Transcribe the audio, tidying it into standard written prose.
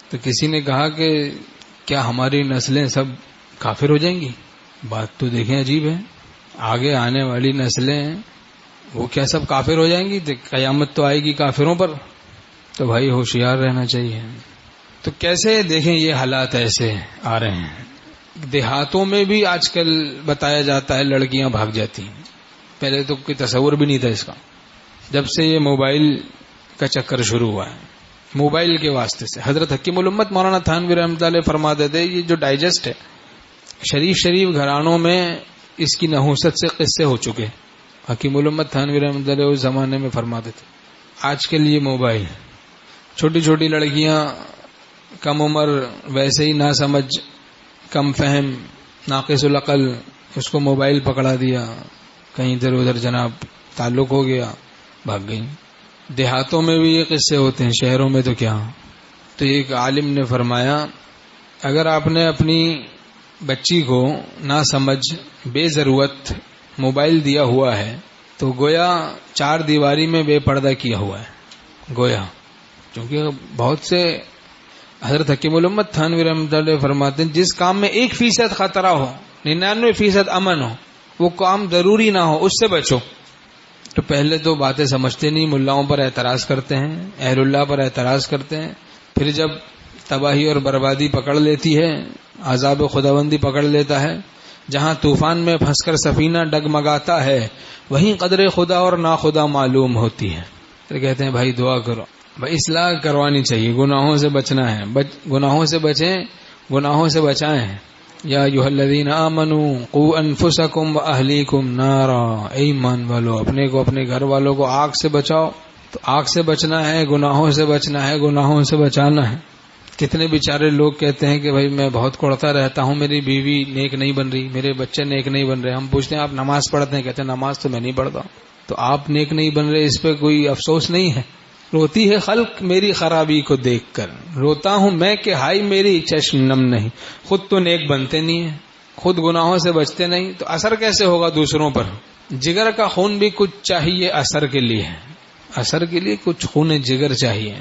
تو کسی نے کہا کہ کیا ہماری نسلیں سب کافر ہو جائیں گی؟ بات تو دیکھیں عجیب ہے، آگے آنے والی نسلیں وہ کیا سب کافر ہو جائیں گی؟ قیامت تو آئے گی کافروں پر، تو بھائی ہوشیار رہنا چاہیے۔ تو کیسے دیکھیں یہ حالات ایسے آ رہے ہیں۔ دیہاتوں میں بھی آج کل بتایا جاتا ہے لڑکیاں بھاگ جاتی ہیں، پہلے تو کوئی تصور بھی نہیں تھا اس کا، جب سے یہ موبائل کا چکر شروع ہوا ہے، موبائل کے واسطے سے۔ حضرت حکیم الامت مولانا تھانوی رحمۃ اللہ علیہ فرماتے تھے یہ جو ڈائجسٹ ہے، شریف گھرانوں میں اس کی نحوست سے قصے ہو چکے۔ حکیم الامت تھانوی رحمۃ اللہ علیہ اس زمانے میں فرماتے تھے آج کے لیے موبائل، چھوٹی چھوٹی لڑکیاں کم عمر، ویسے ہی ناسمجھ، کم فہم، ناقص العقل، اس کو موبائل پکڑا دیا، کہیں ادھر ادھر جناب تعلق ہو گیا، بھاگ گئی۔ دیہاتوں میں بھی یہ قصے ہوتے ہیں، شہروں میں تو کیا۔ تو ایک عالم نے فرمایا اگر آپ نے اپنی بچی کو نہ سمجھ بے ضرورت موبائل دیا ہوا ہے تو گویا چار دیواری میں بے پردہ کیا ہوا ہے، گویا، کیونکہ بہت سے حضرت حکیم الامت تھانوی رحمۃ اللہ فرماتے ہیں جس کام میں 1% خطرہ ہو، 99% امن ہو، وہ کام ضروری نہ ہو، اس سے بچو۔ تو پہلے تو باتیں سمجھتے نہیں، ملاؤں پر اعتراض کرتے ہیں، اہل اللہ پر اعتراض کرتے ہیں، پھر جب تباہی اور بربادی پکڑ لیتی ہے، عذاب خداوندی پکڑ لیتا ہے، جہاں طوفان میں پھنس کر سفینہ ڈگمگاتا ہے وہیں قدر خدا اور ناخدا معلوم ہوتی ہے۔ پھر کہتے ہیں بھائی دعا کرو، بھائی اصلاح کروانی چاہیے، گناہوں سے بچنا ہے، گناہوں سے بچیں، گناہوں سے بچائیں۔ یا ایھا الذین آمنوا قوا انفسکم واہلیکم نارا، اے ایمان والو اپنے کو اپنے گھر والوں کو آگ سے بچاؤ۔ تو آگ سے بچنا ہے، گناہوں سے بچنا ہے، گناہوں سے بچانا ہے۔ کتنے بیچارے لوگ کہتے ہیں کہ بھائی میں بہت کوڑتا رہتا ہوں، میری بیوی نیک نہیں بن رہی، میرے بچے نیک نہیں بن رہے۔ ہم پوچھتے ہیں آپ نماز پڑھتے ہیں؟ کہتے ہیں نماز تو میں نہیں پڑھتا۔ تو آپ نیک نہیں بن رہے، اس پہ کوئی افسوس نہیں ہے؟ روتی ہے خلق میری خرابی کو دیکھ کر، روتا ہوں میں کہ ہائی میری چشم نم نہیں۔ خود تو نیک بنتے نہیں ہیں، خود گناہوں سے بچتے نہیں، تو اثر کیسے ہوگا دوسروں پر؟ جگر کا خون بھی کچھ چاہیے اثر کے لیے، اثر کے لیے کچھ خون جگر چاہیے۔